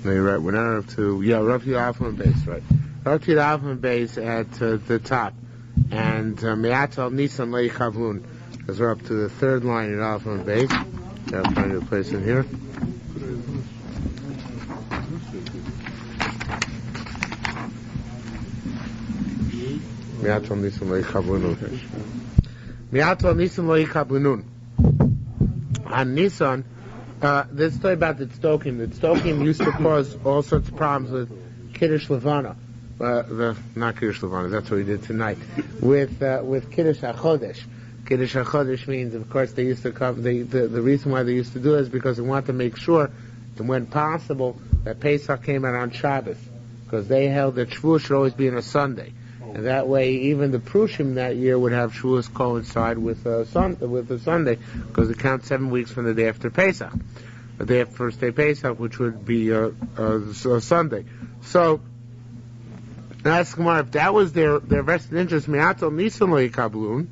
No, you're right. We're not up to, we're up to the alpha and base, right? We're up to the alpha and base at the top. And Me'atal Nisan Lei Kavlun, because we're up to the third line at alpha and base. I'll find a place in here. Me'atal Nisan Lei Kavlun. Me'atal Nisan Lei Kavlun. On Nisan, this story about the Tzdokim. The Tzdokim used to cause all sorts of problems with Kiddush Levana. Not Kiddush Levana, that's what we did tonight. With Kiddush HaChodesh. Kiddush HaChodesh means, of course, they used to come, the reason why they used to do it is because they wanted to make sure that when possible, that Pesach came out on Shabbos. Because they held that Shavuos should always be on a Sunday. And that way, even the Prushim that year would have Shavuos coincide with a Sunday, because it counts 7 weeks from the day after Pesach. The day after first day Pesach, which would be a Sunday. So, ask Gemara, if that was their vested interest, Me'atal Nisan Lo Yikablun,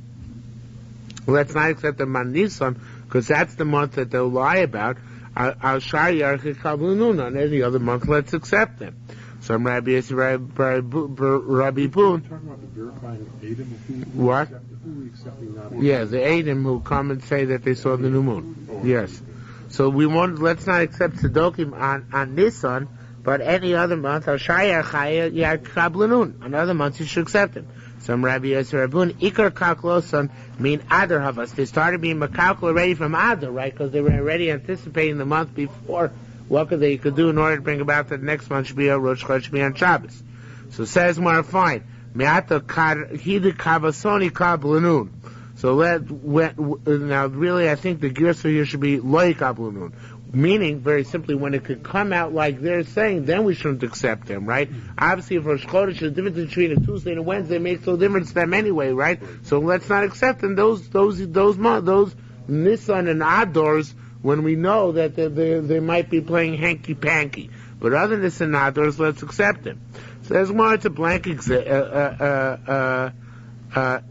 let's not accept them on Nisan, because that's the month that they'll lie about. Al Shar Yarch Yikablunun, on any other month, let's accept them. Some Rabbi Boone. What? Yeah, the Edom who come and say that they saw the new moon. Yes. So let's not accept Tzdokim on Nisan, but any other month, another month you should accept them. Some Rabbi Boone, Ikar Kalklosan mean Adar Havas. They started being Makalkal already from Adar, right? Because they were already anticipating the month before. What could they do in order to bring about that the next month should be a Rosh Chodesh, should be on Shabbos? So says more fine. So now really I think the Gersa here should be Loi Kablanun. Meaning, very simply, when it could come out like they're saying, then we shouldn't accept them, right? Obviously, if Rosh Chodesh, the difference between a Tuesday and a Wednesday makes no difference to them anyway, right? So let's not accept them. Those Nisan and Adars, when we know that they might be playing hanky-panky. But other than Adars, let's accept them. So there's more, it's a blank example.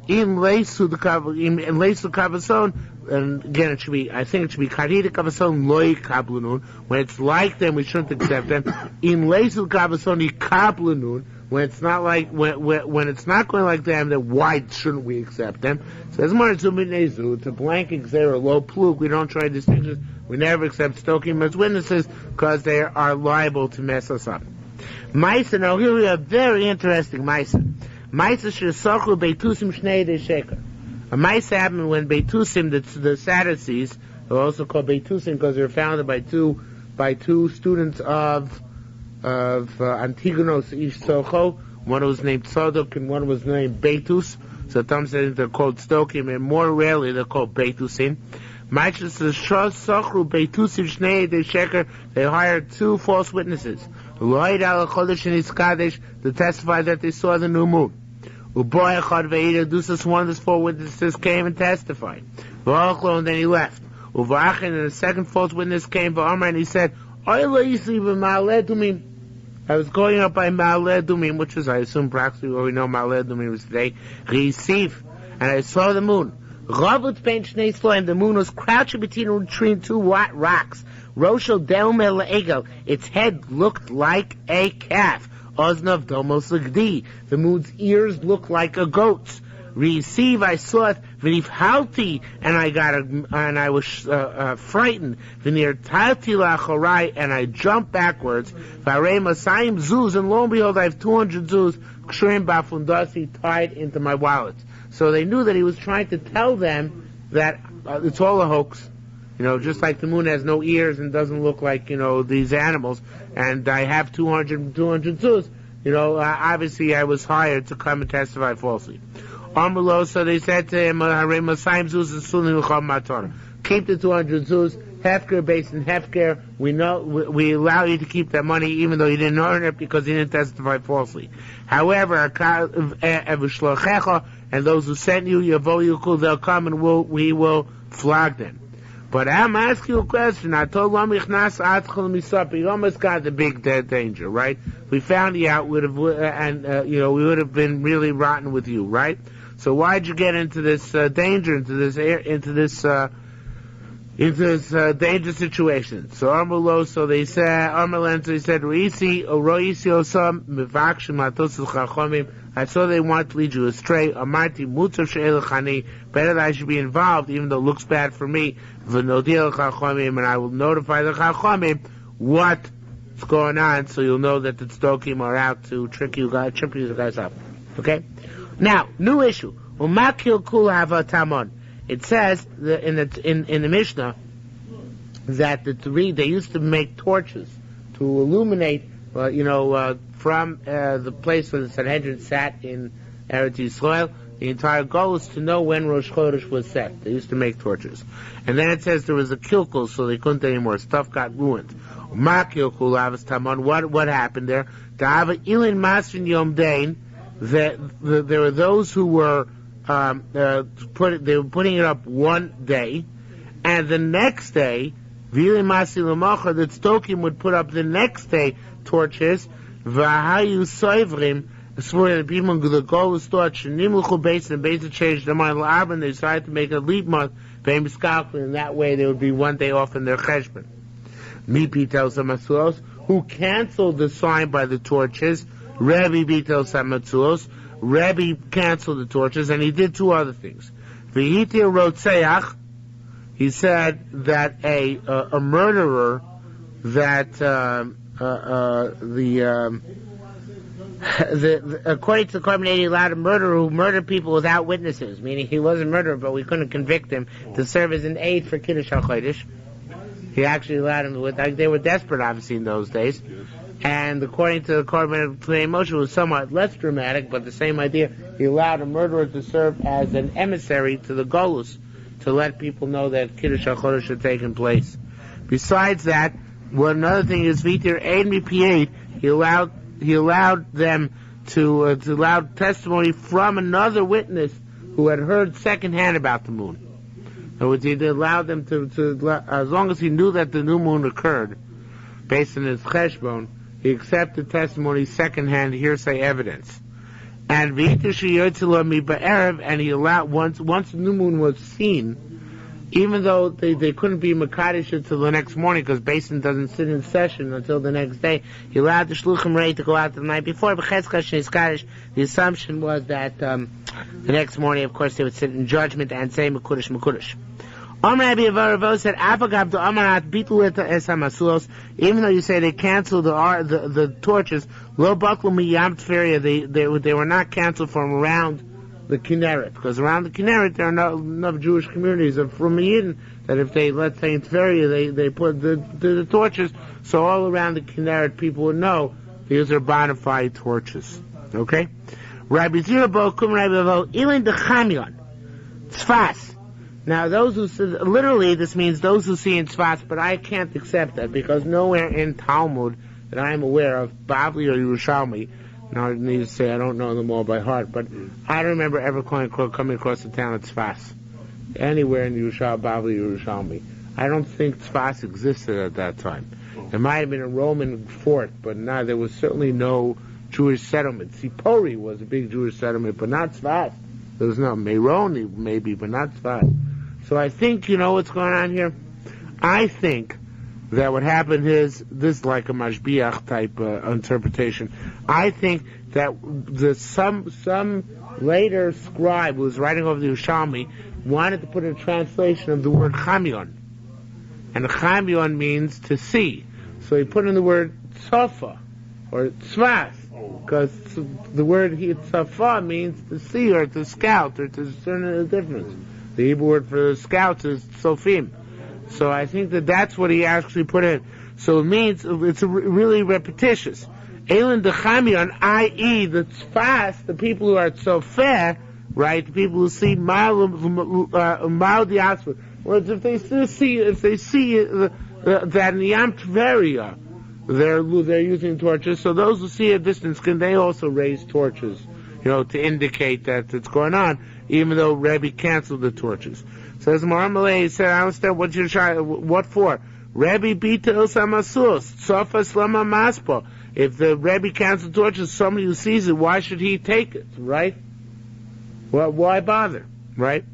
In Leisu Kavason, and again it should be Karita Kavason Loi Kablunun. When it's like them, we shouldn't accept them. In Leisu Kavason Kablunun, when it's not like when it's not going like them, then why shouldn't we accept them? So there's more Zuminezu, it's a blank exer, low plug. We don't try distinctions. We never accept Stokim as witnesses because they are liable to mess us up. Maisa, now here we have very interesting Maisa. Maisa shesachu beitusim shnei de sheker. A Maisa happened when beitusim, the Sadducees, they're also called beitusim because they were founded by two students of Antigonos Ish Socho. One was named Tzadok and one was named Beitus. So some say they're called Stokim, and more rarely they're called Beitusim. Maisa shesachu beitusim shnei de sheker. They hired two false witnesses to testify that they saw the new moon. One of those four witnesses came and testified. And then he left. And the second false witness came and he said, I was going up by Ma'aleh Dumim, which is, I assume, practically where we know Ma'aleh Dumim is today. And I saw the moon. And the moon was crouching between two rocks. Roshel Delmel Egel. Its head looked like a calf. Oznav Domos Ligdi. The moon's ears looked like a goat's. Receive, I saw it. V'nifhalti, and I was frightened. V'nirtalti lachorai, and I jumped backwards. V'arei masayim zuz, and lo and behold, I have 200 zuz kshurim bafundasi tied into my wallet. So they knew that he was trying to tell them that it's all a hoax. Just like the moon has no ears and doesn't look like, these animals, and I have 200 zuz, obviously I was hired to come and testify falsely. Amrulo, so they said to him, keep the 200 zuz, hefker based in hefker, we allow you to keep that money even though you didn't earn it because you didn't testify falsely. However, and those who sent you, they'll come and we will flog them. But I'm asking you a question. I told him you almost got the big danger, right? We found you out, we would have been really rotten with you, right? So why'd you get into this danger, into this into this dangerous situation. So Armulo, so they said, Armulen, so he said, Roisi Osam, Mivakshim Matosus Chachomim. I saw they want to lead you astray. Amarti Mutav She'elachani. Better that I should be involved, even though it looks bad for me. V'nodil Chachomim, and I will notify the Chachomim what's going on, so you'll know that the Tzdokim are out to trip you guys up. Okay? Now, new issue. Umakil Kul Hava Tamon. It says that in the Mishnah that they used to make torches to illuminate, from the place where the Sanhedrin sat in Eretz Yisrael, the entire goal is to know when Rosh Chodesh was set. They used to make torches. And then it says there was a kilkul, so they couldn't anymore. Stuff got ruined. Ma kilkul avas tamon. What happened there? Da'ava ilin masrin yom dain. There were those who were they were putting it up one day, and the next day, Vili Masi L'Mocha, the Tzdokim would put up the next day torches, V'hayu Soivrim, the people, the goal was thought, Shenimluchu Beis, and Beis changed their mind, and they decided to make a leap month, famous calculation, and that way they would be one day off in their cheshbon. Mipi tells the Masuos, who canceled the sign by the torches, Rabbi Bitel Samatsuos, Rabbi canceled the torches, and he did two other things. V'hitir Rotzeach, he said that a murderer, that according to the Korban, he allowed a murderer who murdered people without witnesses, meaning he was a murderer, but we couldn't convict him, to serve as an aid for Kiddush HaChodesh. He actually allowed him they were desperate, obviously, in those days. And according to the Korban Moshe, it was somewhat less dramatic, but the same idea. He allowed a murderer to serve as an emissary to the Golus, to let people know that Kiddush HaChodesh had taken place. Besides that, another thing is Vitir Ein Mipied. He allowed them to allow testimony from another witness who had heard secondhand about the moon. In other words, he allowed them to as long as he knew that the new moon occurred, based on his cheshbon, he accepted testimony, secondhand hearsay evidence. And and he allowed, once the new moon was seen, even though they couldn't be Makadish until the next morning, because Basin doesn't sit in session until the next day, he allowed the Shluchim Rei to go out the night before. The assumption was that the next morning, of course, they would sit in judgment and say Mekudesh. Said, even though you say they canceled the torches, they were not canceled from around the Kinneret, because around the Kinneret there are not enough Jewish communities of from Yidden that if they, let's say in Tveria, they put the torches, so all around the Kinneret people would know these are bona fide torches. Okay? Rabbi Zirabo, Kum Rabbi Avo, Ilin de Chamyon, Tzfas. Now, those who see, literally, this means those who see in Tzfas, but I can't accept that, because nowhere in Talmud that I'm aware of, Bavli or Yerushalmi, now I need to say I don't know them all by heart, but I don't remember ever coming across the town of Tzfas, anywhere in Yerushalmi, Bavli, Yerushalmi. I don't think Tzfas existed at that time. There might have been a Roman fort, but there was certainly no Jewish settlement. Sipori was a big Jewish settlement, but not Tzfas. There was no Meironi, maybe, but not Tzfas. So I think, you know what's going on here? I think that what happened is, this is like a Mashbiach type interpretation. I think that some later scribe who was writing over the Yerushalmi wanted to put a translation of the word Chamyon. And Chamyon means to see. So he put in the word Tzofa, or Tzfas, because the word Tzofa means to see, or to scout, or to discern the difference. The Hebrew word for scouts is Sofim. So I think that's what he actually put in. So it means, it's really repetitious. Elin de Chamyon, i.e. the Tzfas, the people who are Tzofeh, right, the people who see Mal Diasper. Whereas if they see that in Yam Tveria, they're using torches, so those who see a distance, can they also raise torches, to indicate that it's going on, even though Rebbe canceled the torches. Says Marmalay, said, I understand what for? Rebbe bita ilsamasus, sofas lama maspo. If the Rebbe canceled torches, somebody who sees it, why should he take it, right? Well, why bother, right?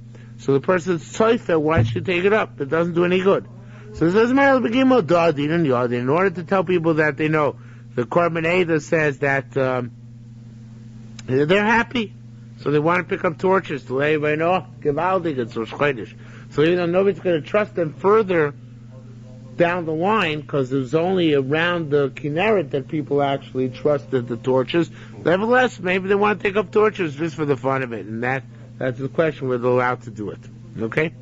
So the person's tzoifer, why should you take it up? It doesn't do any good. So it says, in order to tell people that they know, the Korban Eidah says that they're happy. So they want to pick up torches to let everybody know, Gewaldig, it's Rosh Chodesh. So even though nobody's going to trust them further down the line, because it was only around the Kinneret that people actually trusted the torches, nevertheless, maybe they want to take up torches just for the fun of it, and that's the question, whether they're allowed to do it. Okay?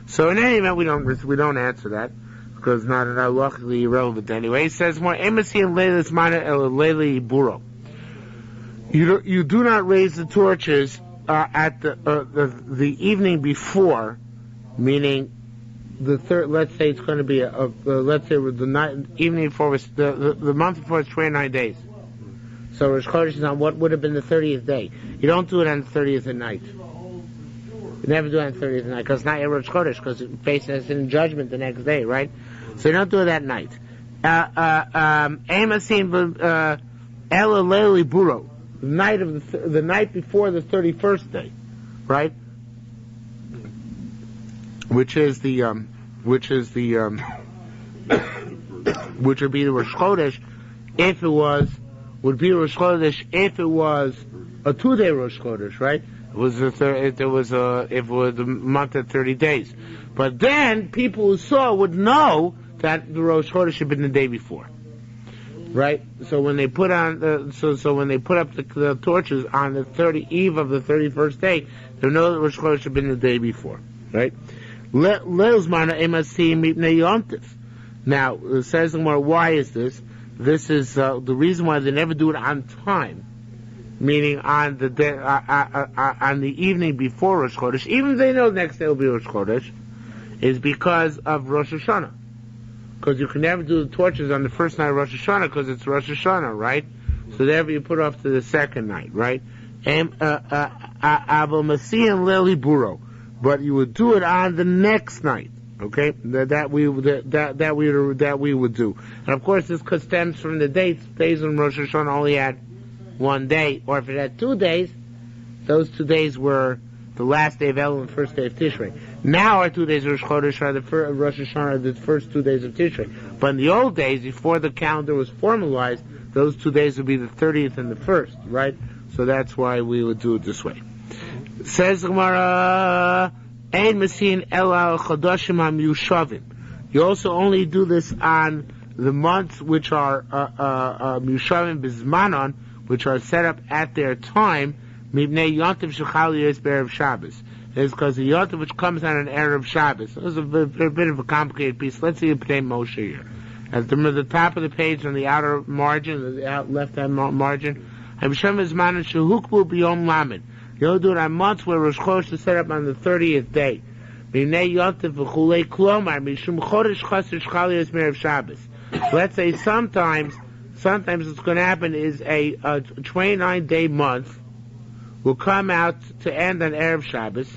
So in any event, we don't answer that, because it's not luckily irrelevant anyway. It says more, Emasi and Leilis Mana El Leili Buro. You do not raise the torches at the evening before, meaning the third. Let's say it's going to be let's say the night evening before was the month before is 29 days. So Rosh Chodesh is on what would have been the 30th day. You don't do it on the 30th at night. You never do it on the 30th at night because it's not Rosh Chodesh, because it faces in judgment the next day, right? So you don't do it that night. Emasim Ela Leili Buro. The night before the 31st day, right? Which would be the Rosh Chodesh if it was a 2-day Rosh Chodesh, right? If it was a month at 30 days. But then people who saw would know that the Rosh Chodesh had been the day before. Right, so when they put on when they put up the torches on the eve of the 31st day, they know that Rosh Chodesh had been the day before. Right, now it says more. Why is this? This is the reason why they never do it on time, meaning on the day on the evening before Rosh Chodesh, even if they know the next day will be Rosh Chodesh, is because of Rosh HaShanah. Because you can never do the torches on the first night of Rosh Hashanah because it's Rosh Hashanah, right? So therefore you put off to the second night, right? But you would do it on the next night, okay? That we would do. And of course this stems from the days when Rosh Hashanah only had one day, or if it had 2 days, those 2 days were the last day of Elul and the first day of Tishrei. Now our 2 days of Rosh Chodesh are the Rosh Hashanah are the first 2 days of Tishrei. But in the old days, before the calendar was formalized, those 2 days would be the 30th and the 1st, right? So that's why we would do it this way. Says the Gemara, Ein Mesin Ela Chodoshim HaMiyushavim. You also only do this on the months which are Miyushavim Bizmanon, which are set up at their time, Mibnei Yontiv Shechal Yis Be'erev Shabbos. Is because the Yontiv which comes on an Erev Shabbos. This is a bit of a complicated piece. Let's see the Pnei Moshe here. At the top of the page on the outer margin, the left-hand margin, Hashem is managed to hukbu b'yom lamed. You'll do it on months where Rosh Chodesh is set up on the 30th day. Mibnei Yontiv v'chulei klomar mishum chodesh chaser shechal yis be'erev Shabbos. Let's say sometimes what's going to happen is a 29-day month will come out to end on Erev Shabbos.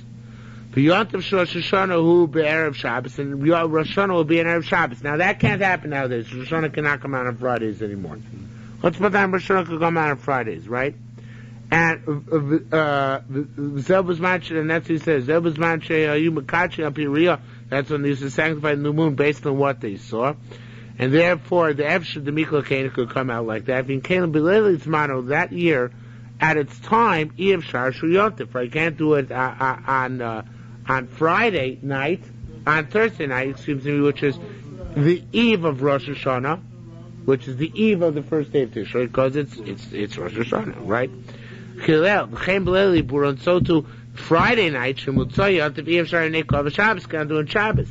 Rosh Hashanah be'erev Shabbos, and Rosh Hashanah will be an Erev Shabbos. Now that can't happen nowadays. Rosh Hashanah cannot come out on Fridays anymore. What's the time Rosh Hashanah could come out on Fridays, right? And Zebus Manche, and that's what he says. Zebus Manche, you Makachi up here. That's when they used to sanctify the new moon based on what they saw. And therefore, the Efshad, the Mikla Kana could come out like that. In Kana Bileli Tzmano, that year, at its time, Ev Shar Shuyotif. I can't do it on Friday night, on Thursday night, excuse me, which is the eve of Rosh Hashanah, which is the eve of the first day of Tishrei, because it's Rosh Hashanah, right? And so to Friday night, Shemutzoyot, Ev Shar Nekov Shabbos, can't do it Shabbos.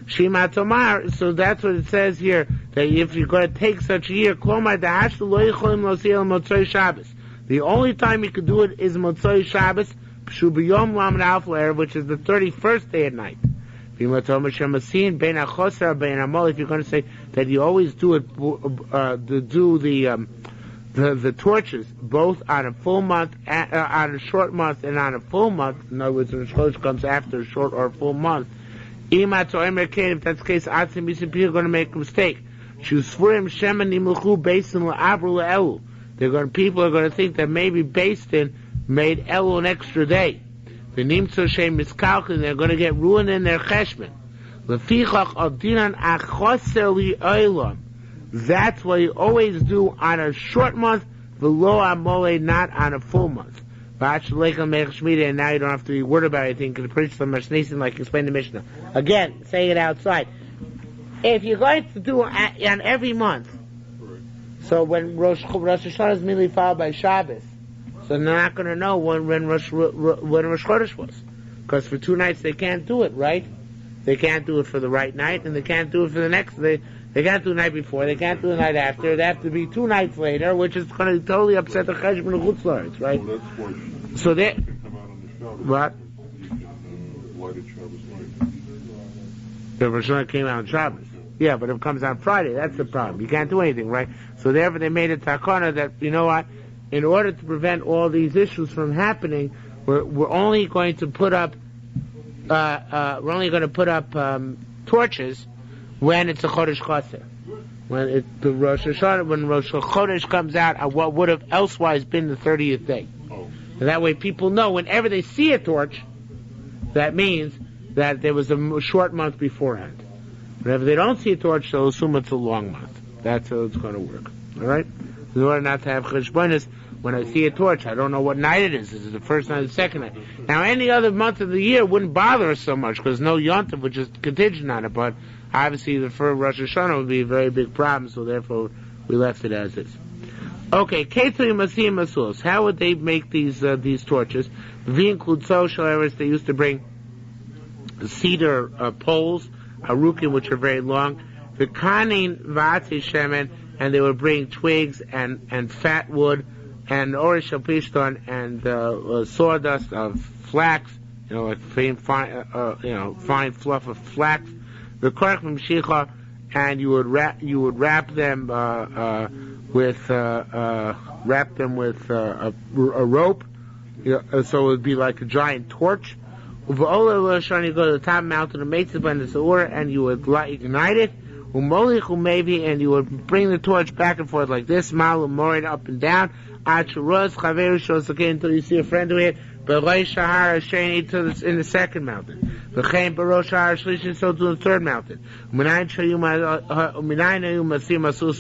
Shema Tomar, so that's what it says here, that if you're going to take such a year, Klomar, Dahash, Lo Yicholim Lo Siyel Motzoy Shabbos. The only time you could do it is Motzoi Shabbos, Pshubiyom Lamed Alf Le'er, which is the 31st day at night. If you're going to say that you always do it, the torches, both on a full month, on a short month, and on a full month, in other words, when the torch comes after a short or a full month, if that's the case, people are going to make a mistake. People are going to think that maybe Beis Din made Elul an extra day. V'nimtzu she'em miskalkin, they're going to get ruined in their cheshbon. Lefichach adinan achoser li'olam. That's what you always do on a short month, v'lo amole, not on a full month. And now you don't have to be worried about anything because the priest of Mashnisin, like explained the Mishnah. Again, say it outside. If you're going to do on every month, so when Rosh HaShanah is immediately followed by Shabbos, so they're not going to know when Rosh Chodesh was, because for 2 nights they can't do it, right? They can't do it for the right night, and they can't do it for the next. They can't do the night before. They can't do the night after. They have to be 2 nights later, which is going to totally upset the cheshbon of Chutz La'aretz, right? Well, that's why so they can come out on the Shabbos. What? You can light it Shabbos night. The Rosh Hashanah came out on Shabbos. Yeah, but if it comes on Friday, that's the problem. You can't do anything, right? So therefore, they made a takana that, you know what? In order to prevent all these issues from happening, we're only going to put up torches when it's a Chodesh Chaser. When the Rosh Hashanah, when Rosh Chodesh comes out on what would have elsewise been the 30th day. And that way people know whenever they see a torch, that means that there was a short month beforehand. Whenever they don't see a torch, they'll assume it's a long month. That's how it's going to work. Alright? In order not to have cheshbonis, when I see a torch, I don't know what night it is. Is it the first night or the second night? Now, any other month of the year wouldn't bother us so much, because no yontif, which is contingent on it, but obviously the first Rosh Hashanah would be a very big problem, so therefore we left it as is. Okay, Ketri Masim Masus. How would they make these torches? They used to bring cedar poles, harukim, which are very long. The kanin v'atzi shemen, and they would bring twigs and fat wood, and orish pishton, and sawdust of flax, like fine fluff of flax. The korach m'shicha, and you would wrap them with a rope, so it would be like a giant torch. You go to the top mountain of Meitzah and the shiur, and you would ignite it. And you would bring the torch back and forth like this, up and down, until you see a friend doing it. In the second mountain. So to the third mountain.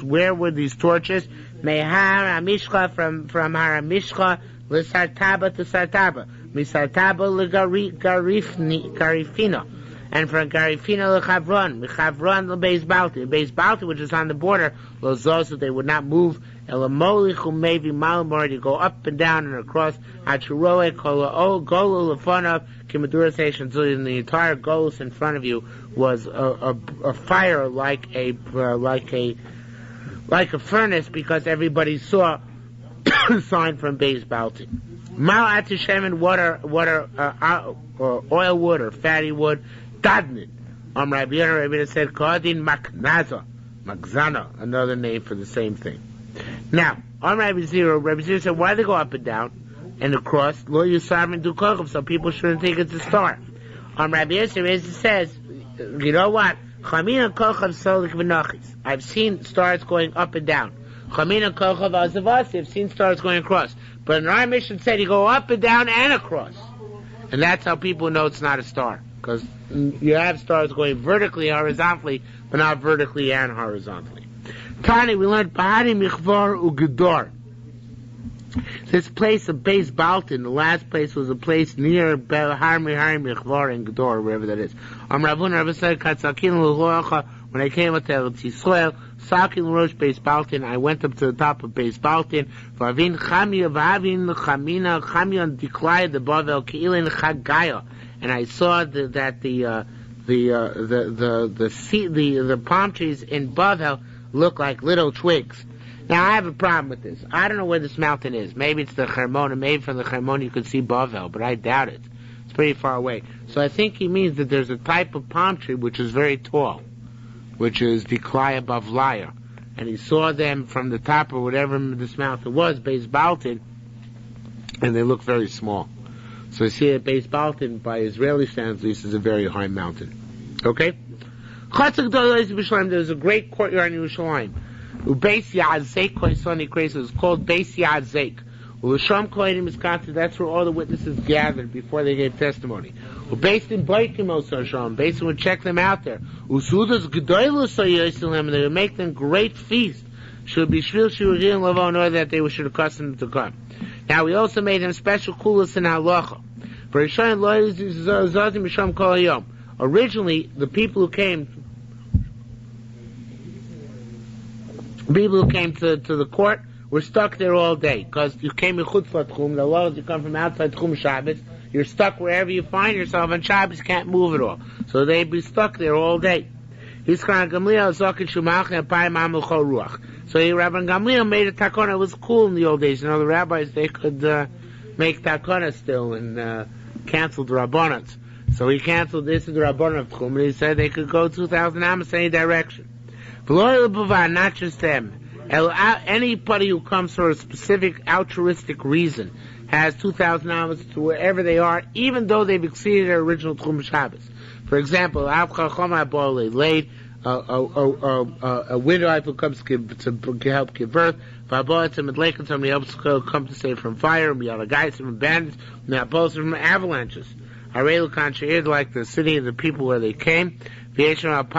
Where were these torches? From Haramishcha L'Sartaba to Sartaba. Misartaba L'Garifina. And from Garifina L'Chavron. L'Chavron L'Beis Balti. Beis Balti, which is on the border, so they would not move. Elamolichu maybe Malamor, you go up and down and across. Achuroe Kola Golu Lefonov Kimadura Station. So in the entire Golus in front of you was a fire like a furnace, because everybody saw a sign from Beis Balti. Mal Atishemen, oil wood or fatty wood. Dadnin. Rabbi Yehuda said Kadin Makzana, another name for the same thing. Now, Rabbi Zero said, why do they go up and down and across? Lo Yusarmin Du Kochav, so people shouldn't think it's a star. Rabbi Yehuda says, you know what? Chamina Kochav Solik V'Nachis. I've seen stars going up and down. Chamina Kochav Azavasi. I've seen stars going across. But in our mission said you go up and down and across. And that's how people know it's not a star. Because you have stars going vertically, horizontally, but not vertically and horizontally. Tani, we learned Bahari Michvar Ugedor. This place of Beis Baltin, the last place was a place near Bahari Michvar and Gedor, wherever that is. Rabbi said, when I came up to Eretz Yisrael, Sakin Rosh Beis Baltin, I went up to the top of Beis Baltin. Vavin Chamina Chamion Diklaya the Bavel Keilin Chagaya. And I saw that the palm trees in Bavel look like little twigs. Now I have a problem with this. I don't know where this mountain is. Maybe it's the Hermon, and maybe from the Hermon you could see Bavel, but I doubt it. It's pretty far away. So I think he means that there's a type of palm tree which is very tall, which is Diklaya Bavlaya. And he saw them from the top of whatever this mountain was, Beis Baltin, and they look very small. So I see that Beis Baltin, by Israeli standards, at least, is a very high mountain. Okay? There's a great courtyard in Yerushalayim. Beis Yazek, it's called Beis Yazek. Ulasham Kohenim is considered, that's where all the witnesses gathered before they gave testimony. Based in Baikim Osar based on check them out there. Usudas Gedoilus Yoselim, and they would make them great feast. Should be Shvil Shiur and Lavo in order that they should accustom them to come. Now we also made them special kulas in halacha. For Yishayin Lo Zadim Misham Kol Hayom. Originally, the people who came to the court were stuck there all day, because you came in Chutz Tchum, the law is you come from outside Tchum Shabbos, you're stuck wherever you find yourself on Shabbos, you can't move at all. So they'd be stuck there all day. So Rabban Gamliel made a takona. It was cool in the old days. You know, the rabbis, they could make takona still and cancel the Rabbanats. So he canceled this in the Rabbanat of Tchum, and he said they could go 2,000 amos any direction. Not just them. Anybody who comes for a specific altruistic reason has 2,000 amos to wherever they are, even though they've exceeded their original Tchum Shabbos. For example, a widow who comes to help give birth, somebody else come to save from fire, from bandits, from avalanches. Like the city and the people where they came, and they have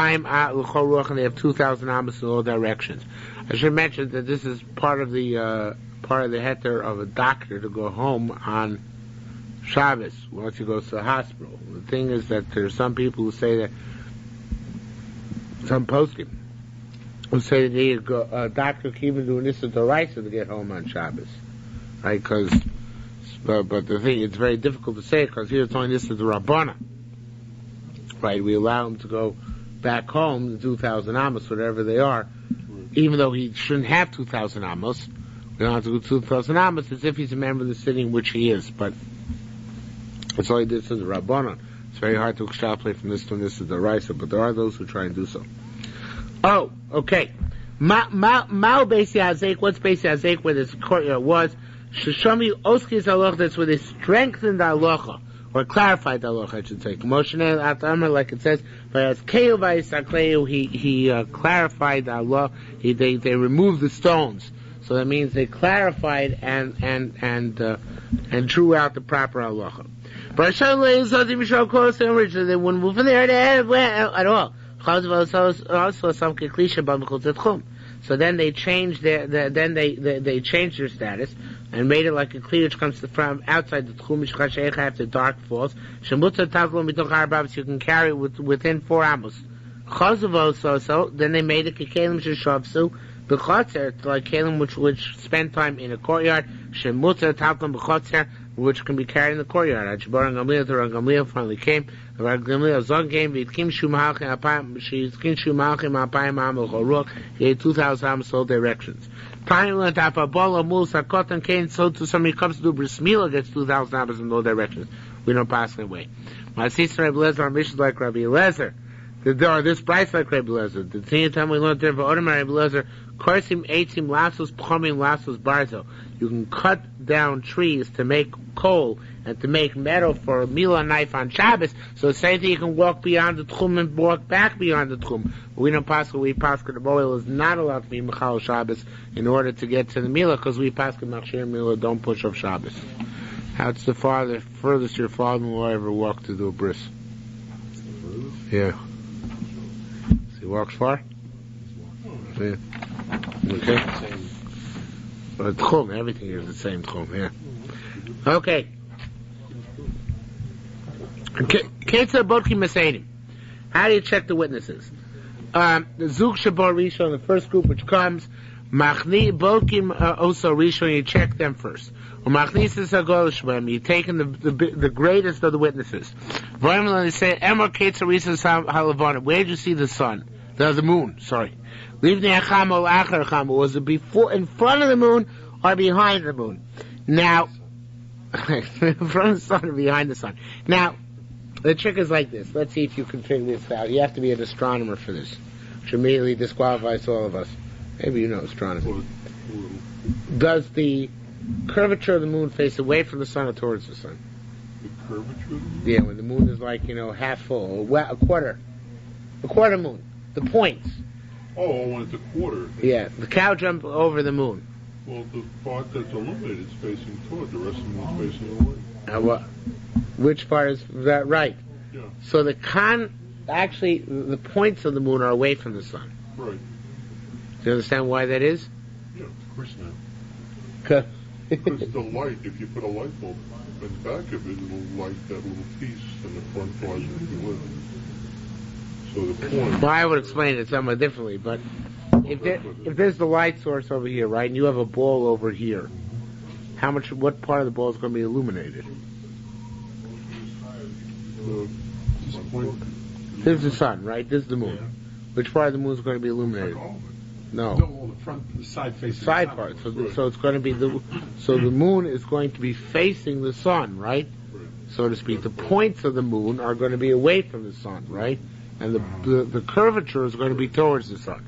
2,000 amos in all directions. I should mention that this is part of the heter of a doctor to go home on Shabbos once he goes to the hospital. The thing is that there's some people who say that, some poskim, who say that a doctor can even do this at the right to get home on Shabbos, right? But the thing, it's very difficult to say because here it's only this is the Rabbana, right? We allow him to go back home to 2,000 amos, whatever they are, even though he shouldn't have 2,000 amos. We don't have to go 2,000 amos as if he's a member of the city in which he is, but it's only this is the Rabbana. It's very hard to extrapolate from this to this is the Raisa, but there are those who try and do so. Oh, okay. Mao Beis Yazek, what's Beis Yazek, where this courtyard was? Shoshami Oskis Halacha, that's where they strengthened the Halacha, or clarified the Halacha, I should say. Moshe At Amar, like it says, he clarified the Halacha, they removed the stones. So that means they clarified and drew out the proper Halacha. But they wouldn't move from there at all. So then they changed they changed their status and made it like a kli which comes from outside the tchum after dark falls. You can carry it within 4 amos. So then they made it kekelim sheshavsu b'chotzer, like kelim which spend time in a courtyard. Shemutzah talkum b'chotzer, which can be carried in the courtyard. The Gamliel finally came. The Gamliel Zon came. She he had 2,000 amos all directions. So to somebody who comes to do bris milah gets 2,000 amos in all directions. We don't pass that way. My sister Rabbi Lezer, our mission is like Rabbi Lezer. This price like Rabbi Lezer. The same time we learned there for Odom Rabbi Lezer, Korsim Eitzim Lasos Pchomim Lasos Barzo. You can cut down trees to make coal and to make metal for a milah knife on Shabbos. So the same thing, you can walk beyond the tchum and walk back beyond the tchum. We don't pass. We pass the boil is not allowed to be mechal Shabbos in order to get to the milah, because we pass the machshir milah don't push off Shabbos. How's the furthest your father-in-law ever walked to do a bris? Yeah. He walks far? Yeah. Okay. But tchum, everything is the same tchum, yeah. Okay. How do you check the witnesses? The Zug Shabor Rishon, the first group which comes, Machni Bokim also Rishon, you check them first. Umachnisis Agol Shwem, you taking the greatest of the witnesses. They say, Emor Ketzer Rishon Halavana, where did you see the sun? The moon, sorry. Livnei Acham or Achar Acham, was it before, in front of the moon or behind the moon? Now, in front of the sun or behind the sun. Now, the trick is like this. Let's see if you can figure this out. You have to be an astronomer for this, which immediately disqualifies all of us. Maybe you know astronomy. Does the curvature of the moon face away from the sun or towards the sun? The curvature of the moon? Yeah, when the moon is like, half full, or a quarter moon. The points. Oh, when it's a quarter. Yeah, the cow jump over the moon. Well, the part that's illuminated is facing toward, the rest of them is facing away. Which part is that right? Yeah. So the the points of the moon are away from the sun. Right. Do you understand why that is? Yeah, of course not. Because the light, if you put a light bulb in the back of it, it'll light that little piece, and the front flies will be lit. So the point... Well, I would explain it somewhat differently, but if there's the light source over here, right, and you have a ball over here, what part of the ball is going to be illuminated? This is the sun, right? This is the moon. Which part of the moon is going to be illuminated? No, the front, the side facing. Side part. So it's going to be the moon is going to be facing the sun, right? So to speak. The points of the moon are going to be away from the sun, right? And the curvature is going to be towards the sun.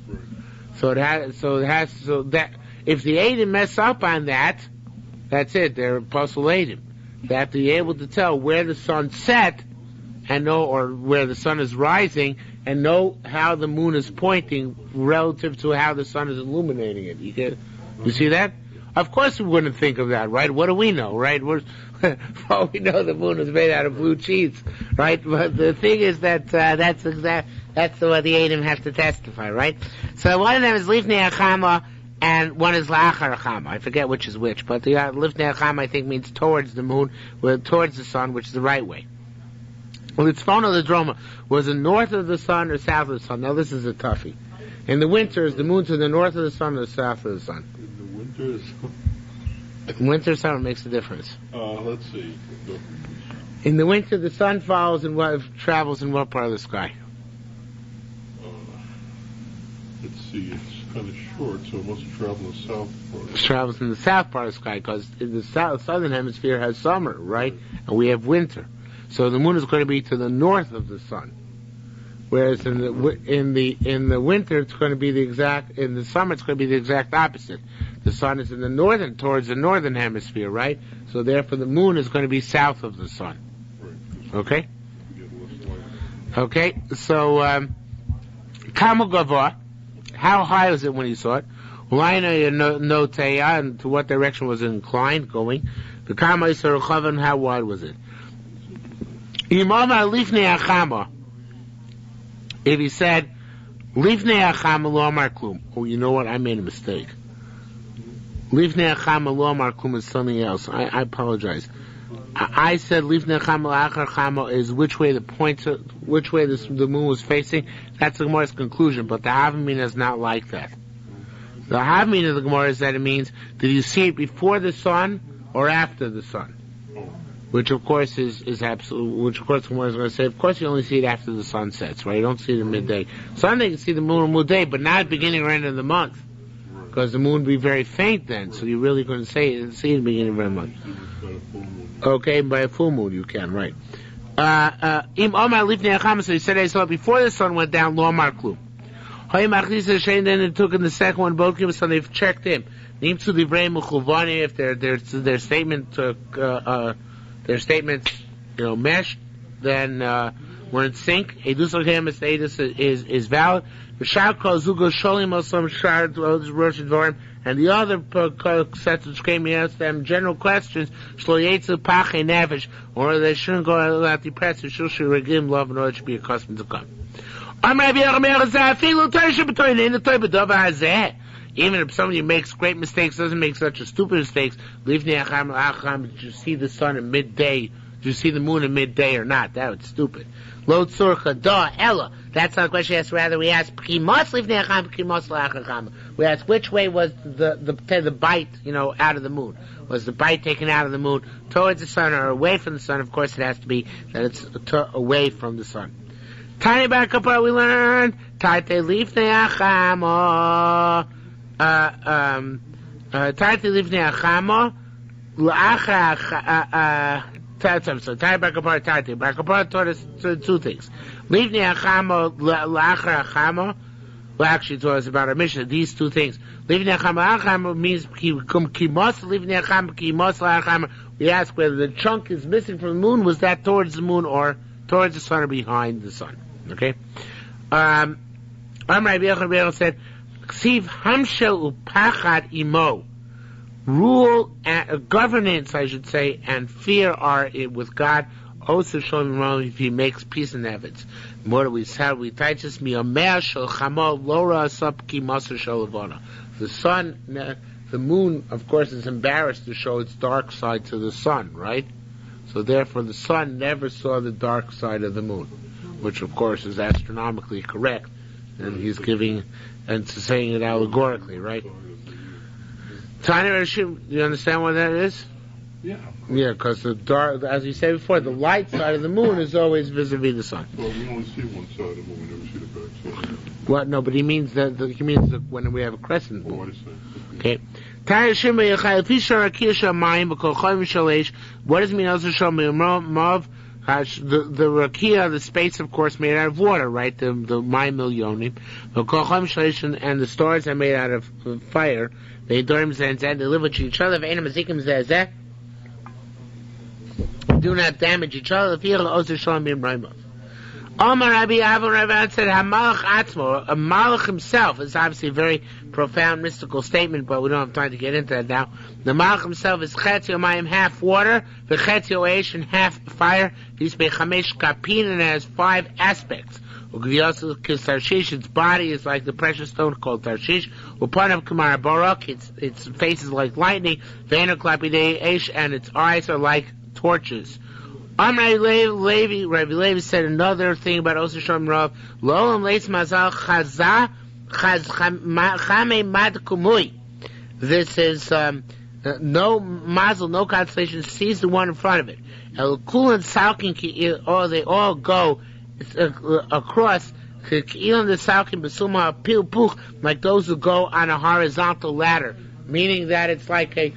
So that if the Eidim mess up on that, that's it. They're apostle Eidim. They have to be able to tell where the sun set and know, or where the sun is rising, and know how the moon is pointing relative to how the sun is illuminating it. You see that? Of course we wouldn't think of that, right? What do we know, right? Well, we know the moon is made out of blue cheese, right? But the thing is that that's what the Eidim have to testify, right? So one of them is Lifnei Achama, and one is La'achar Achama. I forget which is which, but the Lifnei Achama I think means towards the moon, towards the sun, which is the right way. Well, the Tzfon of the Droma was it north of the sun or south of the sun? Now this is a toughie. In the winter, is the moon to the north of the sun or the south of the sun? In the winter, Winter sun makes a difference. let's see. In the winter, the sun travels in what part of the sky? Let's see, it's kind of short, so it must travel in the south part. It travels in the south part of the sky because the southern hemisphere has summer, right? And we have winter. So the moon is going to be to the north of the sun, whereas in the winter it's going to be in the summer it's going to be the exact opposite. The sun is in the towards the northern hemisphere, right? So therefore the moon is going to be south of the sun. Right. Okay. Okay. So Kama Gavah, how high was it when you saw it? And to what direction was it inclined going? The Kama Yisrael Chavan, how wide was it? If he said, Lifnei Achama lo amar klum. Oh, you know what? I made a mistake. Lifnei Achama lo amar klum is something else. I apologize. I said Lifnei Achama la'achar Chama is which way the moon was facing. That's the Gemara's conclusion, but the Havamina is not like that. The Havamina of the Gemara is that it means, did you see it before the sun or after the sun? Which of course is absolute. Which of course the Gemara is going to say. Of course you only see it after the sun sets, right? You don't see it in midday. Sunday you can see the moon in midday, but not at the beginning or end of the month, because the moon would be very faint then. So you really couldn't see it at the beginning of the month. Okay, by a full moon you can, right? Im Omar Lifnei Achama. So he said I saw it before the sun went down. Lo amar klum. Then it took in the second one. Both came, so they've checked him. If their statement took. Their statements, meshed, then we're in sync. Edus Alchemis is valid. And the other sets which came to ask them general questions, or they shouldn't go out depressed, should regim love in order to be accustomed to come. Even if somebody makes great mistakes, doesn't make such a stupid mistakes, did you see the sun in midday? Did you see the moon in midday or not? That was stupid. Lo tzorcha da ella. That's not the question we asked. Rather, we asked we asked which way was the bite, out of the moon. Was the bite taken out of the moon towards the sun or away from the sun? Of course, it has to be that it's away from the sun. Tiny back up, we learned Tate lifnei achama. Tate lifnei achama. Tate back apart. Tate back apart taught us two things. Lifnei achama la'achar achama. Well, actually, taught us about our mission. These two things. Lifnei achama la'achama means kimos. Lifnei achama kimos la'achama. We ask whether the chunk is missing from the moon. Was that towards the moon or towards the sun or behind the sun? Okay. Rabbi Yochanan said, "Ksiv hamshel upachat imo." rule, governance, I should say, and fear are with God. Also, showing wrong if he makes peace in heavens. More we said, we teaches me a shel chamo lora sapki maser shalavana. The sun, the moon, of course, is embarrassed to show its dark side to the sun, right? So therefore, the sun never saw the dark side of the moon, which of course is astronomically correct, and he's giving and saying it allegorically, right? Tanya, do you understand what that is? Yeah. Yeah, because the dark, as we said before, the light side of the moon is always vis-a-vis the sun. Well, we only see one side of the moon, we never see the back side. What? No, but he means that when we have a crescent moon. Oh, I see. Okay. What does it mean also show me mav? The rakia, the space, of course, made out of water, right? The milyonim. And the stars are made out of fire. They live with each other. Do not damage each other. Omar Rabbi Avon said, Hamalach Atzmo, a Malach himself, is obviously a very profound mystical statement, but we don't have time to get into that now. The Malach himself is Chetio Mayim, half water, the Chetio Eish, and half fire. He's Bechamesh Kapin, and it has 5 aspects. Tarshish, its body is like the precious stone called Tarshish. Upanav Kamara Barak, its face is like lightning. Venoklapide Eish, and its eyes are like torches. Rabbi Levi said another thing about Oser Shalom Rav. Lo am leis mazal chaza chame mad kumui. This is no mazel, no constellation sees the one in front of it. El kulan salkin ki, or they all go across. Ki'ilan the salkin besuma pil puch, like those who go on a horizontal ladder, meaning that it's like the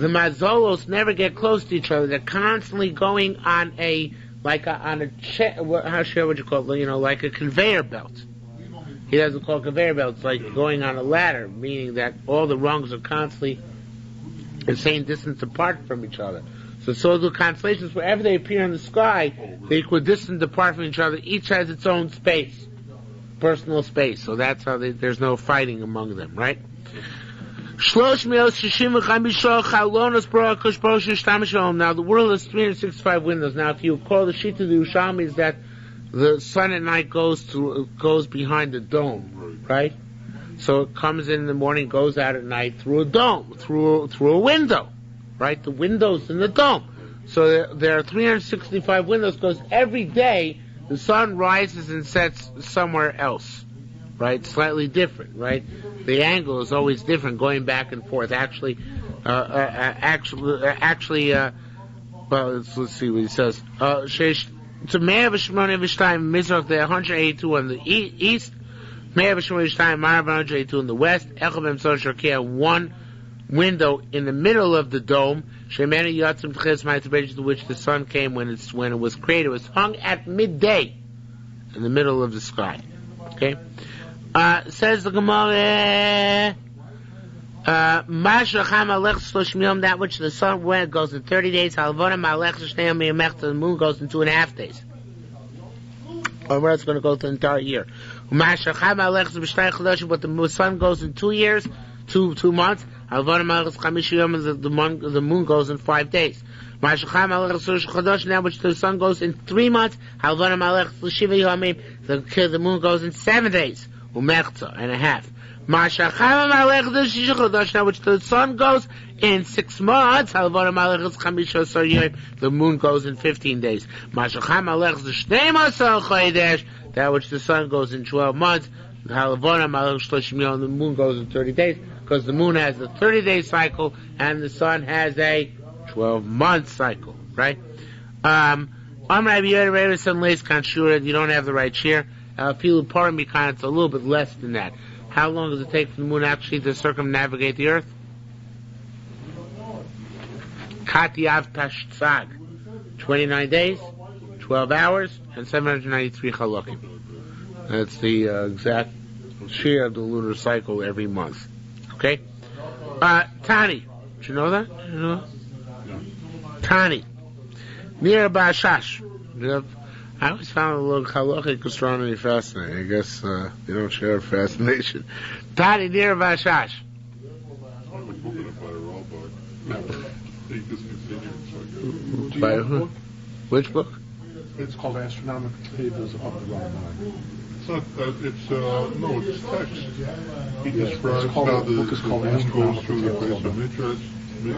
mazolos never get close to each other. They're constantly going on how sure would you call it? Like a conveyor belt. He doesn't call it conveyor belt. It's like going on a ladder, meaning that all the rungs are constantly the same distance apart from each other. So the constellations, wherever they appear in the sky, they're equidistant apart from each other. Each has its own space, personal space. So that's how there's no fighting among them, right? Now the world has 365 windows. Now if you call the sheet of the Yerushalmi is that the sun at night goes behind the dome, right? So it comes in the morning, goes out at night through a dome, through a window, right? The windows in the dome. So there are 365 windows because every day the sun rises and sets somewhere else. Right, slightly different. Right, the angle is always different, going back and forth. Actually, let's see what he says. To Me'av Shemone V'Shtayim Mizrach, there are 182 on the east. Me'av Shemone V'Shtayim Marav 182 in the west. Echavim Soshar, one window in the middle of the dome. Shemene Yatzim Tches Ma'atzabej, to which the sun came when it was created. It was hung at midday in the middle of the sky. Okay. Says the Gemara, that which the sun went goes in 30 days, the moon goes in 2.5 days. Or it's going to go the entire year. But the sun goes in 2 years, 2 months, the moon goes in 5 days. That which the sun goes in 3 months, the moon goes in 7 days. And a half. Now which the sun goes in 6 months, the moon goes in 15 days. That which the sun goes in 12 months, the moon goes in 30 days, because the moon has a 30-day cycle and the sun has a 12-month cycle, right? You don't have the right shiur. Feel part of me it's a little bit less than that. How long does it take for the moon actually to circumnavigate the earth? Katiav Tashtzag, 29 days, 12 hours, and 793 chalokim. That's the exact share of the lunar cycle every month. Okay? Tani. Did you know that? Tani. Near Bashash. I always found a little halachic astronomy fascinating. I guess you don't share a fascination. Tani near Vashash. I'm a coconut butter roll. but Never. they discontinued. So Do you By have a who? book? Which book? It's called Astronomical Tables of the Ramadan. it's not. No, it's text. He Yes, describes it's called- how the book is called moon goes Astronomical through the Tables face of interest.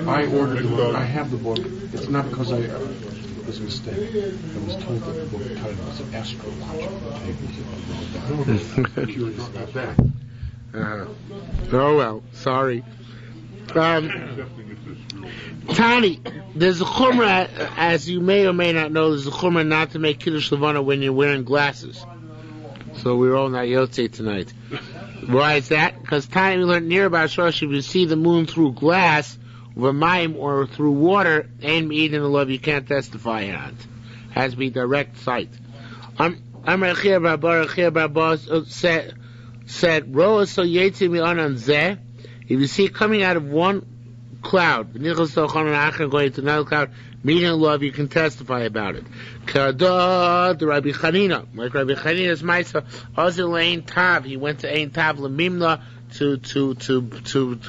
I ordered the And, book. I have the book. It's not because it was a mistake. I was told that the book title was Astrological Tables of the Ramadan. Curious about that. Oh well, sorry. Accepting it as real. Tani, there's a chumrah, as you may or may not know, there's a chumrah not to make kiddush levana when you're wearing glasses. So we're all not yotze tonight. Why is that? Because Tani, we learned near about Shosh, if you see the moon through glass, v'mayim, or through water, and eating the love, you can't testify on it. Has to be direct sight. Said, Roa so yetzi mi anan zeh. If you see it coming out of one cloud, going to another cloud, meeting love, you can testify about it. Kada the Rabbi Chanina, like Rabbi Chanina's Maisa, Ozil Ein Tav. He went to Ein Tav Lemimna to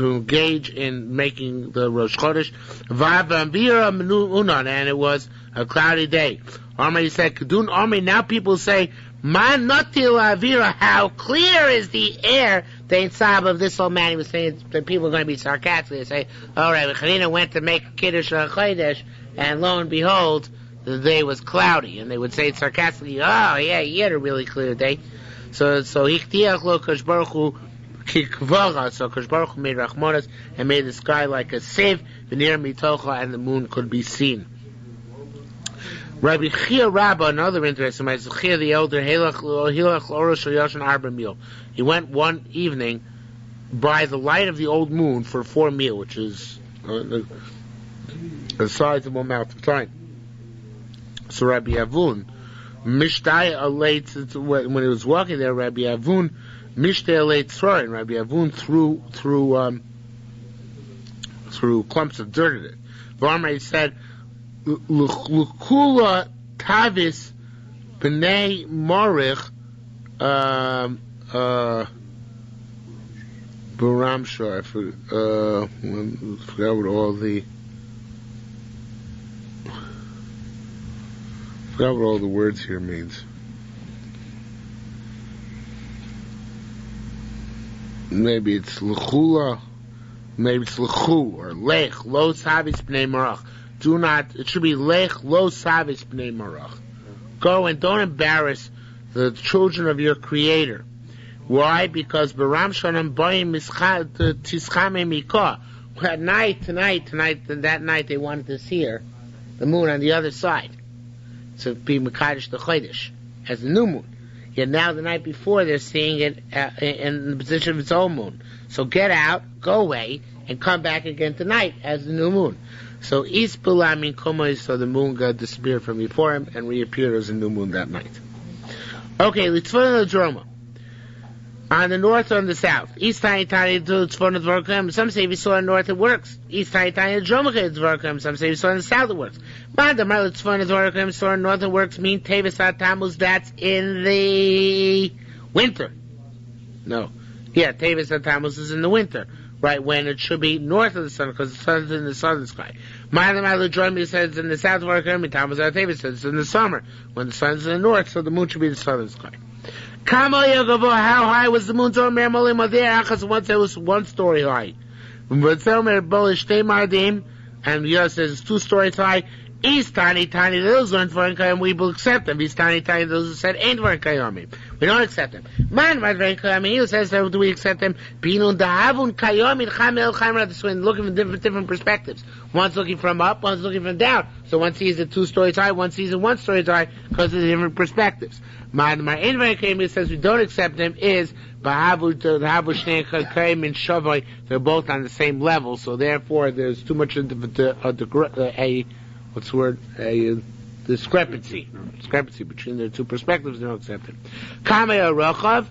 engage in making the Rosh Chodesh. Va'ambira menu unan, and it was a cloudy day. Armei said, Kadun Armei. Now people say, Man natil avira. How clear is the air? The inside of this old man, he was saying that people are going to be sarcastic. They say, all right, Chanina went to make Kiddush Chodesh, and lo and behold, the day was cloudy. And they would say it sarcastically, oh yeah, you had a really clear day. So Hichtiach lo Kadosh Baruch Hu kikvara. So Kadosh Baruch Hu made Rachmanas and made the sky like a sieve, v'nir mitocha, and the moon could be seen. Rabbi Chia Rabbah, another interesting man, Chia the elder, he went one evening by the light of the old moon for 4 meal, which is the size of a mouth of time. So Rabbi Avun, when he was walking there, Rabbi Avun, and Rabbi Avun threw clumps of dirt at it. Varmei said, Lukula Tavis B'nei Morich Baramshar. I forgot what all the words here means. Maybe it's Lukula, maybe it's Luchu or Lech Lo Tavis B'nei Morich. Do not, it should be Lech Lo Savis B'nei Marach. Go and don't embarrass the children of your Creator. Why? Because Baram Shanam Bayim Tischame Mikah. At that night they wanted to see her, the moon on the other side. So be Mekadosh the Chodesh, as the new moon. Yet now the night before they're seeing it in the position of its own moon. So get out, go away, and come back again tonight as the new moon. So Isbulamin Komoi, so the moon god disappeared from before him and reappeared as a new moon that night. Okay, Litzvon Droma. On the north or on the south. East Tiny Tiny Litzvon Dvorkim. Some say if you saw in the north it works. East Tiny Tiny Droma Dvorkim. Some say if you saw in the south it works. Madamar Litzvon Dvorkim, so in the north it works, mean Tevis Tammuz, that's in the winter. No. Yeah, Tevis Tammuz is in the winter. Right, when it should be north of the sun, because the sun's in the southern sky. Ma'alam Droma says it's in the south of our country. Tammuz Tevis says it's in the summer, when the sun's in the north, so the moon should be the southern sky. How high was the moon? Once it was 1 story high. And Yah says it's 2 stories high. East Tiny those learned Dvarim Kayom, we will accept them. East Tiny those who said ain't Dvarim Kayomim, we don't accept them. Man Dvarim Kayomim, he who says do we accept them? Binun Dahavun Kayomim Chamel Chamra, looking from different perspectives. One's looking from up, one's looking from down. So one sees it 2 stories high, one sees it 1 story high because of the different perspectives. Man Dvarim Kayomim says we don't accept them is Bahavu Shnei Kayomim and Shavai. They're both on the same level, so therefore there's too much of what's the word? A discrepancy between the 2 perspectives. They don't accept it. Kamei Arachav,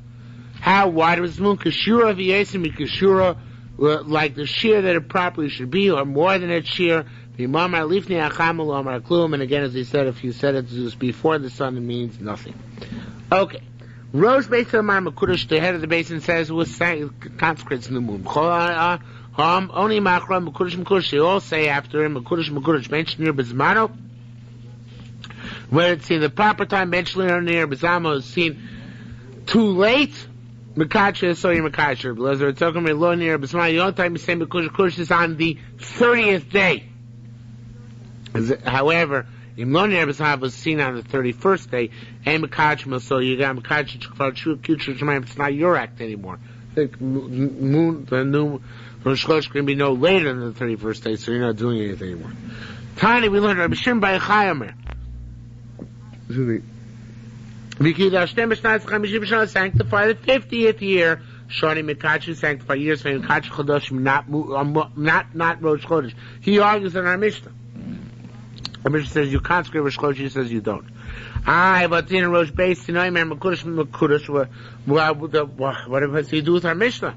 how wide was the moon? Kashura v'yesim kashura, like the shiur that it properly should be, or more than its shiur. V'imamar lifnei achamel amar klum. And again, as he said, if you said it just before the sun, it means nothing. Okay. Rosh Beis Hamar Makudosh, the head of the basin, says it was consecrates the moon. Only Machra, Mekudesh, Mekudesh, they all say after him, Mekudesh, Mekudesh, Ben Shnir Bezmano, where it's in the proper time, Ben Shnir Bezamo is seen too late, Mekacha, so you're Mekacha. Blazer, it's talking about Lo Nir Bezmano, the only time you say Mekudesh, Mekudesh is on the 30th day. However, Imlon Yerushalmi was seen on the 31st day, and Mekachma, so you got Mekachma, it's not your act anymore. The new Rosh HaShanah can be no later than the 31st day, so you're not doing anything anymore. Tani, we learned Rabbi Shimon Bar Yochai sanctify the 50th year. Shani Mekachi sanctify years, Mekachi Chodoshim, not Rosh Chodesh. He argues in our Mishnah. The Mishnah says you consecrate Rosh Chodesh, he says you don't. But in Rosh Beis, you know, Mekudesh, what does he do with our Mishnah?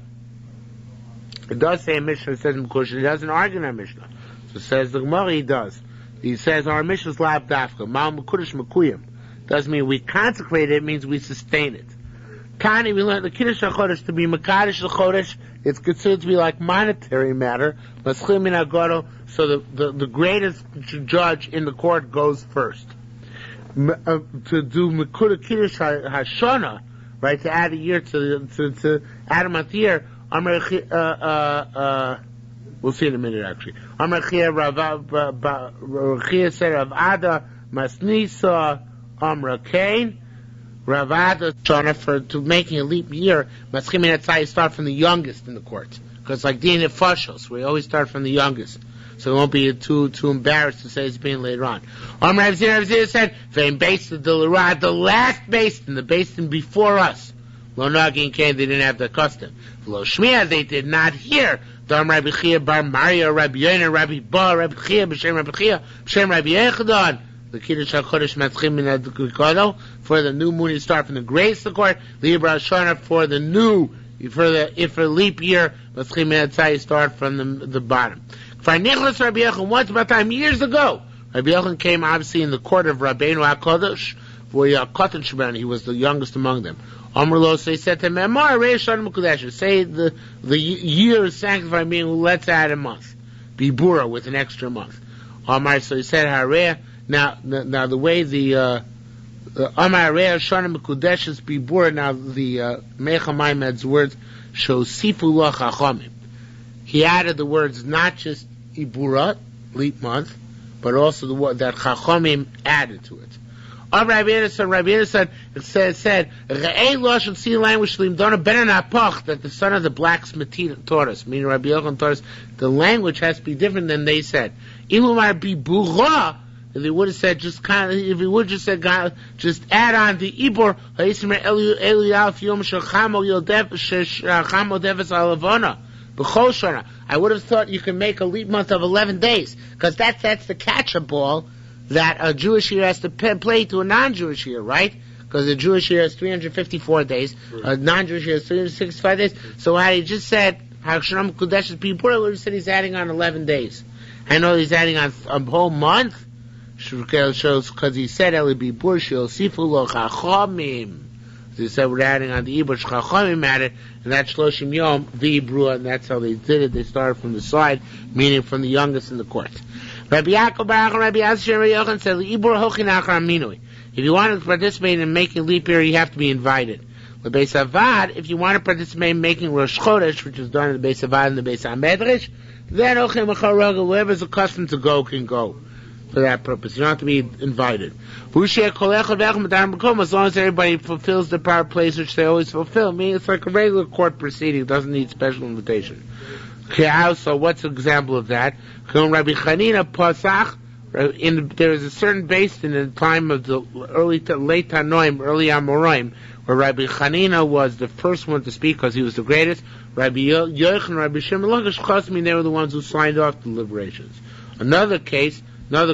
It does say in Mishnah, it says Mekudesh, he doesn't argue in our Mishnah. So it says the Gemara, he does. He says our Mishnah is Lab Dafka, Mal Mekudesh Mekuyim. Doesn't mean we consecrate it, it means we sustain it. Tani, we learned the Kiddush HaChodesh to be Mekadosh HaChodesh, it's considered to be like monetary matter, Maschil Min HaGodol, so the greatest judge in the court goes first. To do Mekudesh Kiddush HaShanah, right, to add a year to add a month year, we'll see in a minute actually. Rechia said Rav Ada Masnisa Amra Kain. Rav Ada Shana for to making a leap year. Maschim that's how you start from the youngest in the court, because like Din Fashos, we always start from the youngest, so we won't be too embarrassed to say it's being later on. Rav Zir said Vein based the last basin, the basin before us. Lo Nagin Kain, they didn't have the custom. Lo Shmiya, they did not hear. Dam Rabbi Chia Bar Maria, Rabbi Yoina, Rabbi Ba, Rabbi Chia, B'Shem Rabbi Chia, B'Shem Rabbi Yechadon. The Kiddush HaChodesh Matzchim Min HaGodol, for the new moon you start from the grace of the court. Libra Shana for the leap year, Matzchim Min HaTzai you start from the bottom. For Nicholas Rabbi Yechon, once upon a time, years ago, Rabbi Yechon came obviously in the court of Rabbeinu HaKodesh, for Yakotan Shemran, he was the youngest among them. Amrlo, so he said to him, Amar Reish Shana Mekudesh, say the year is sanctified, meaning let's add a month. Bibura with an extra month. Amar, so he said, Hareh. Now the way the Amar Reish Shana Mekudesh is Bibura, now the Mecha Maimed's words show Sifu Lo Chachamim. He added the words not just Ibura, leap month, but also the word that Chachamim added to it. Rabbi Yehuda said, it said, Re'ei Lo should see language Limdona Ben Apach, that the son of the blacksmith taught us, meaning Rabbi Yochanan taught us, the language has to be different than they said. Ilumar Bibura, if he would have said just add on the Ibor, I would have thought you could make a leap month of 11 days, because that's the catch-a-ball that a Jewish year has to play to a non-Jewish year, right? Because a Jewish year has 354 days, a non-Jewish year has 365 days. So had he just said, Hashanah Kodesh is Bibur, I would have said he's adding on 11 days. I know he's adding on a whole month, shows because he said Eli Bibur Shil Sifu Lo Chachamim. He said we're adding on the Ibur Chachamim added, and that's Shloshim Yom the Ibru, and that's how they did it. They started from the side, meaning from the youngest in the court. Rabbi Yaakov Baruch and Rabbi Asher Rabbi Yochanan said Ibur Hochin Achar Minui. If you want to participate in making leap year, you have to be invited. The Beis Avad, if you want to participate in making Rosh Chodesh, which is done in the Beis Avad and the Beis HaMedrash, then Ochem Acharoga, whoever's accustomed to go can go for that purpose. You don't have to be invited. As long as everybody fulfills the proper place which they always fulfill. I mean, it's like a regular court proceeding. It doesn't need special invitation. So what's an example of that? Rabbi Chanina Pasach, there is a certain base in the time of the late Tanoim, early Amoraim, where Rabbi Chanina was the first one to speak because he was the greatest. Rabbi Yochanan, Rabbi Shimon Lakish Chasmin, they were the ones who signed off the deliberations. Another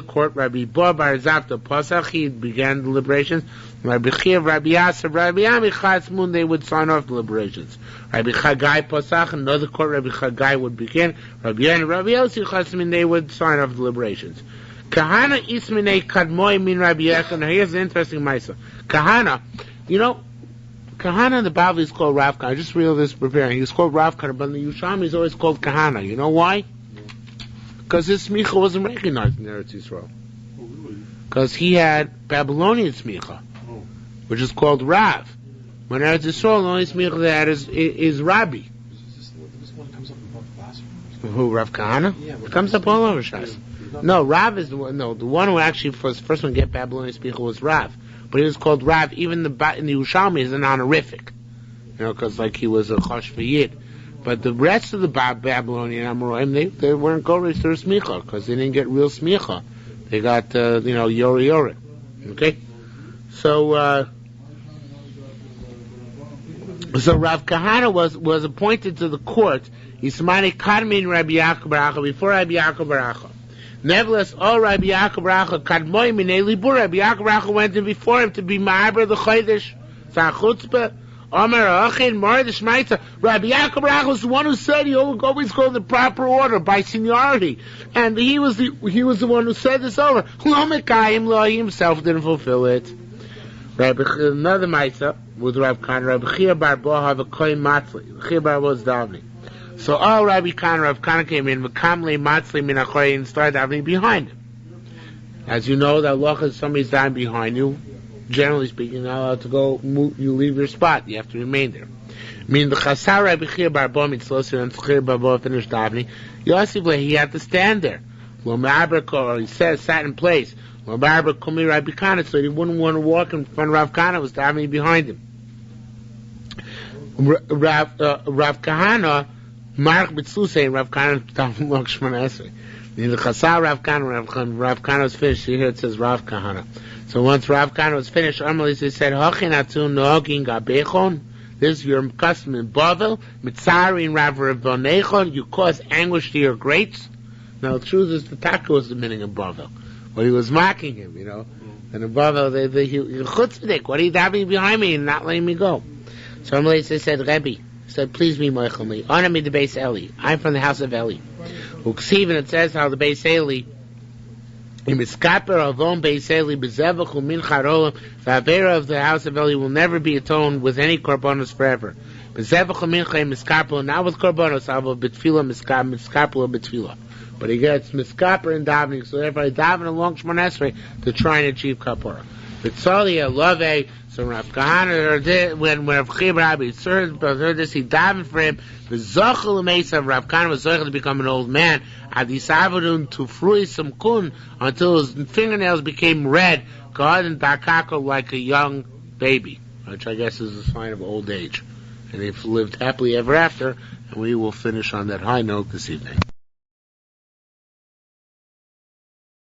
court, Rabbi Bar Zapta Pasach, he began the deliberations. Rabbi Chia, Rabbi Yasser, Rabbi Ami Chatzmun, they would sign off deliberations. Rabbi Chagai Pasach, another court, Rabbi Chagai would begin. Rabbi Yan, Rabbi Yossi Chatzmun, they would sign off deliberations. Kahana Isminei Kadmoi Min Rabbi Yochanan. Now here's the interesting Maisa. Kahana, Kahana in the Bavli is called Rav Kahana. I just realized this preparing. He's called Rav Kahana, but in the Yerushalmi he's always called Kahana. You know why? Because his smicha wasn't recognized in Eretz Yisrael. Oh, really? Because he had Babylonian smicha, which is called Rav. When Eretz Yisrael, the only smicha they had is Rabbi. This one comes up in both classes. Who, Rav Kahana? Yeah, It comes up all over Shas. No, Rav is the one. No, the one who actually was the first one to get Babylonian smicha was Rav. But he was called Rav. Even in the Yerushalmi is an honorific, because like he was a chosh v'yid. But the rest of the Babylonian Amoraim, they weren't gorish to smicha because they didn't get real smicha. They got yori yori. Okay, so Rav Kahana was appointed to the court. Yismani Kadmin Rabbi Yaakov Baracha before Rabbi Yaakov Baracha. Nevertheless, all Rabbi Yaakov Baracha Kadmoi Minei Libur. Rabbi Yaakov Baracha went in before him to be Ma'aber the Chodesh. Zachutzpah. Omer Achin Mar the Shmaitza. Rabbi Yaakov Baracha was the one who said he always go in the proper order by seniority, and he was the one who said this over. Lo Mekayim Lo, he himself didn't fulfill it. Another Maitza with Rav Kahana. Rabbi Chia Bar Boha v'Koy Matzli. Chia Bar was davening. So all Rabbi Kahana, Rav Kahana came in, v'kamle matzli min achorei, and started davening behind him. As you know, that law is somebody's dying behind you. Generally speaking, you're not allowed to go. You leave your spot. You have to remain there. Meaning the chasar Rabbi Chia bar bo mitzloser and Chia bar bo finished davening. Yosef he had to stand there. Lo ma'aber, he sat in place. Lo ma'aber kumi Rabbi Kahana, so he wouldn't want to walk in front of Rav Kahana. Was davening behind him. Rav Kahana. Mark B'tzusei and Rav Kahana davening Shmona Esrei. The Chasar Rav Kahana was finished. Here it says Rav Kahana. So once Rav Kahana was finished, Amalis said, "Hachin atun noagin gabechon." This is your custom in Bavel. Mitzarin Rav Rebonechon. You cause anguish to your greats. Now the truth is, the Taka was the meaning of Bavel. Well, he was mocking him, And in Bavel, he chutzpahdik. What are you davening behind me and not letting me go? So Amalis said, Rebbe. Said, please be moichel me. Honor me the base Eli. I'm from the house of Eli. Uksiv, and it says how the base Eli, imiskaper avon base Eli bezevach umin charolam. The avera of the house of Eli will never be atoned with any korbanos forever. Bezevach umin chay miskaper, not with korbanos, avo betfila miskaper betfila. But he gets miskaper in davening, so therefore I daven along Shmona Esrei to try and achieve kapara. Vitzalia love. So Rav Kahana heard it, when Rav Chia Rabbi heard this, he davened for him. The Zochel Mesa, Rav Kahana was Zochel to become an old man. Adisavadun to frui some kun until his fingernails became red, God and Dakako like a young baby, which I guess is a sign of old age. And they've lived happily ever after, and we will finish on that high note this evening.